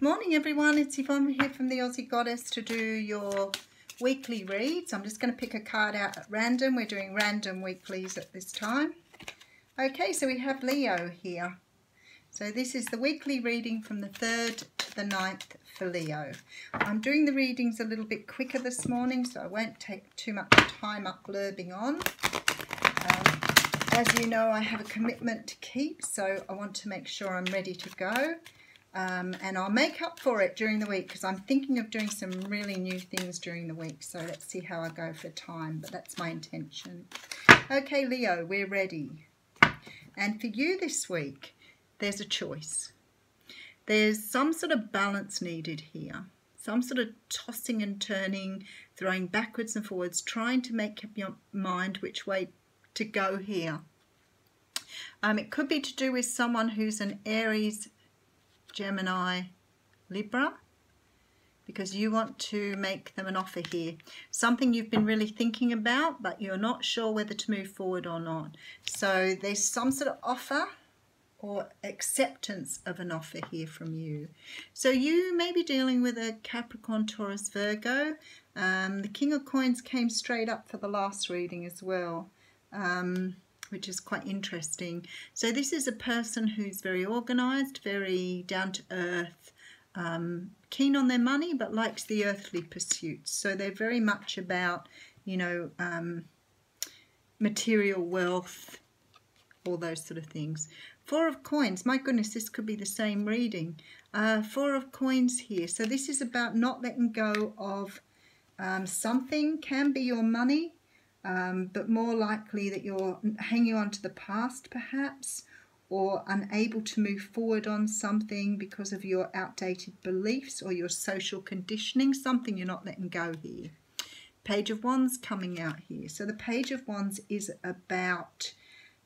Morning everyone, it's Yvonne here from the Aussie Goddess to do your weekly reads. I'm just going to pick a card out at random. We're doing random weeklies at this time. Okay, so we have Leo here. So this is the weekly reading from the 3rd to the 9th for Leo. I'm doing the readings a little bit quicker this morning, so I won't take too much time up blurbing on. As you know, I have a commitment to keep, so I want to make sure I'm ready to go. And I'll make up for it during the week because I'm thinking of doing some really new things during the week. So let's see how I go for time, but that's my intention. Okay, Leo, we're ready. And for you this week, there's a choice. There's some sort of balance needed here. Some sort of tossing and turning, throwing backwards and forwards, trying to make up your mind which way to go here. It could be to do with someone who's an Aries, Gemini, Libra, because you want to make them an offer here. Something you've been really thinking about, but you're not sure whether to move forward or not. So there's some sort of offer or acceptance of an offer here from you. So you may be dealing with a Capricorn, Taurus, Virgo. The King of Coins came straight up for the last reading as well. Which is quite interesting. So this is a person who's very organised, very down to earth, keen on their money, but likes the earthly pursuits. So they're very much about, you know, material wealth, all those sort of things. 4 of Coins, my goodness, this could be the same reading. 4 of Coins here. So this is about not letting go of something, can be your money, but more likely that you're hanging on to the past perhaps, or unable to move forward on something because of your outdated beliefs or your social conditioning, something you're not letting go here. Page of Wands coming out here. So the Page of Wands is about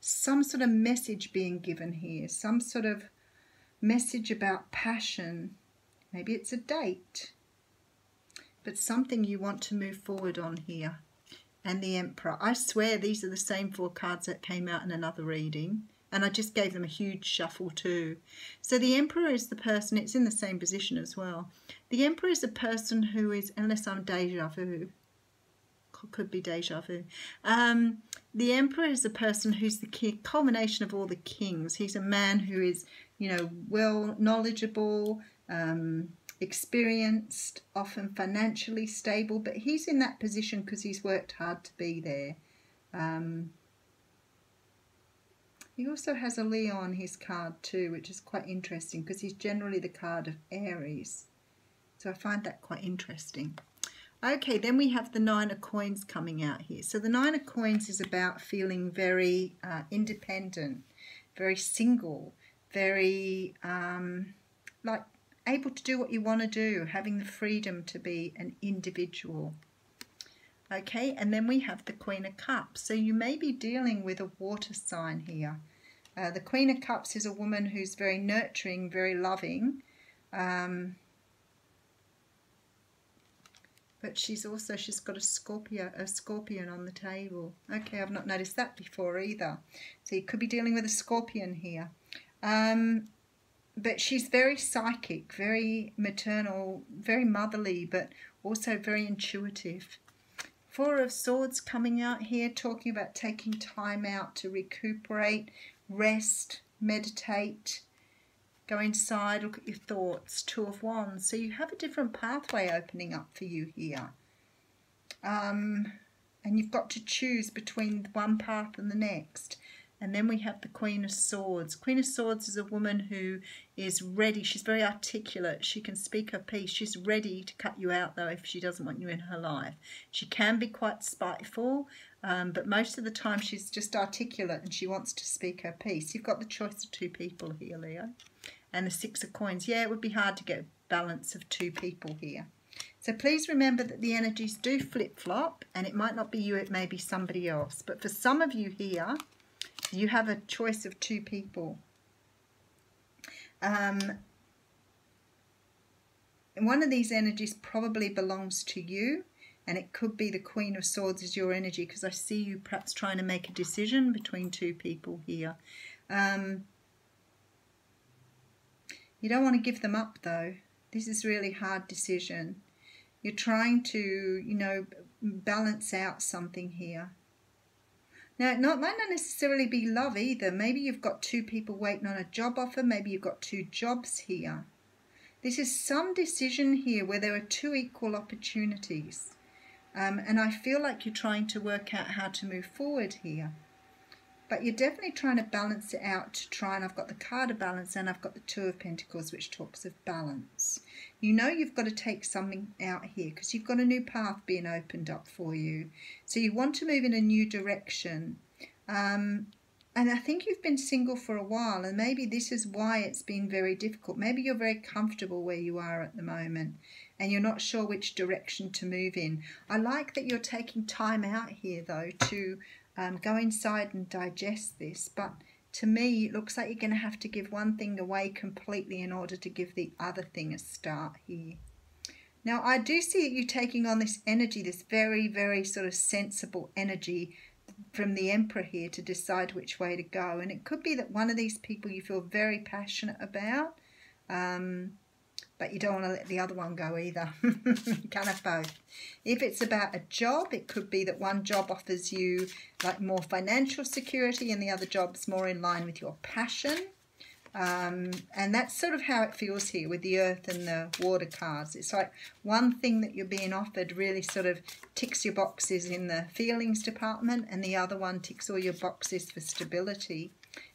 some sort of message being given here, some sort of message about passion. Maybe it's a date, but something you want to move forward on here. And the Emperor. I swear these are the same 4 cards that came out in another reading. And I just gave them a huge shuffle too. So the Emperor is the person, it's in the same position as well. The Emperor is a person who is, unless I'm deja vu, could be deja vu. The Emperor is a person who's the culmination of all the kings. He's a man who is, you know, well knowledgeable, experienced, often financially stable, but he's in that position because he's worked hard to be there. He also has a Leo on his card too, which is quite interesting because he's generally the card of Aries. So I find that quite interesting. Okay, then we have the 9 of Coins coming out here. So the 9 of Coins is about feeling very independent, very single, very like able to do what you want to do, having the freedom to be an individual. Okay, and then we have the Queen of Cups. So you may be dealing with a water sign here. The Queen of Cups is a woman who's very nurturing, very loving, but she's got a scorpion on the table. Okay, I've not noticed that before either. So you could be dealing with a scorpion here. But she's very psychic, very maternal, very motherly, but also very intuitive. 4 of Swords coming out here, talking about taking time out to recuperate, rest, meditate, go inside, look at your thoughts. 2 of Wands. So you have a different pathway opening up for you here. And you've got to choose between one path and the next. And then we have the Queen of Swords. Queen of Swords is a woman who is ready. She's very articulate. She can speak her piece. She's ready to cut you out, though, if she doesn't want you in her life. She can be quite spiteful, but most of the time she's just articulate and she wants to speak her piece. You've got the choice of 2 people here, Leo. And the 6 of Coins. Yeah, it would be hard to get a balance of 2 people here. So please remember that the energies do flip-flop, and it might not be you, it may be somebody else. But for some of you here, you have a choice of 2 people. And one of these energies probably belongs to you, and it could be the Queen of Swords is your energy, because I see you perhaps trying to make a decision between 2 people here. You don't want to give them up though. This is a really hard decision. You're trying to, you know, balance out something here. Now, it might not necessarily be love either. Maybe you've got two people waiting on a job offer. Maybe you've got two jobs here. This is some decision here where there are two equal opportunities. And I feel like you're trying to work out how to move forward here. But you're definitely trying to balance it out to try, and I've got the card of balance and I've got the Two of Pentacles, which talks of balance. You know you've got to take something out here because you've got a new path being opened up for you. So you want to move in a new direction. And I think you've been single for a while, and maybe this is why it's been very difficult. Maybe you're very comfortable where you are at the moment and you're not sure which direction to move in. I like that you're taking time out here, though, to go inside and digest this, but to me it looks like you're going to have to give one thing away completely in order to give the other thing a start here. Now I do see you taking on this energy, this very, very sort of sensible energy from the Emperor here to decide which way to go, and it could be that one of these people you feel very passionate about, but you don't want to let the other one go either. You can't have both. If it's about a job, it could be that one job offers you like more financial security and the other job's more in line with your passion. And that's sort of how it feels here with the Earth and the Water cards. It's like one thing that you're being offered really sort of ticks your boxes in the feelings department, and the other one ticks all your boxes for stability.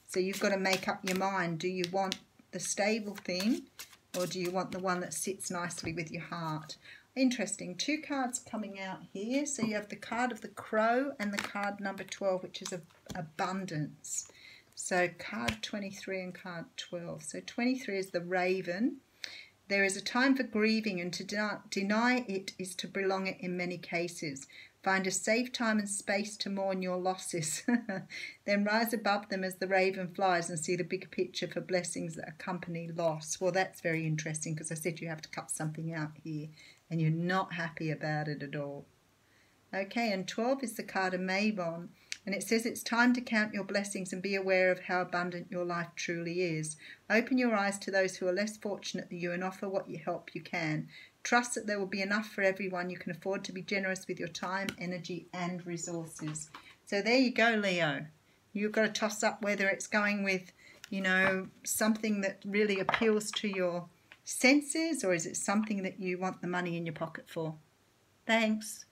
So you've got to make up your mind. Do you want the stable thing, or do you want the one that sits nicely with your heart? Interesting. Two cards coming out here. So you have the card of the Crow and the card number 12, which is abundance. So card 23 and card 12. So 23 is the Raven. There is a time for grieving, and to deny it is to prolong it in many cases. Find a safe time and space to mourn your losses. Then rise above them as the raven flies and see the bigger picture for blessings that accompany loss. Well, that's very interesting because I said you have to cut something out here and you're not happy about it at all. Okay, and 12 is the card of Mabon. And it says it's time to count your blessings and be aware of how abundant your life truly is. Open your eyes to those who are less fortunate than you and offer what help you can. Trust that there will be enough for everyone. You can afford to be generous with your time, energy and resources. So there you go, Leo. You've got to toss up whether it's going with, you know, something that really appeals to your senses, or is it something that you want the money in your pocket for? Thanks.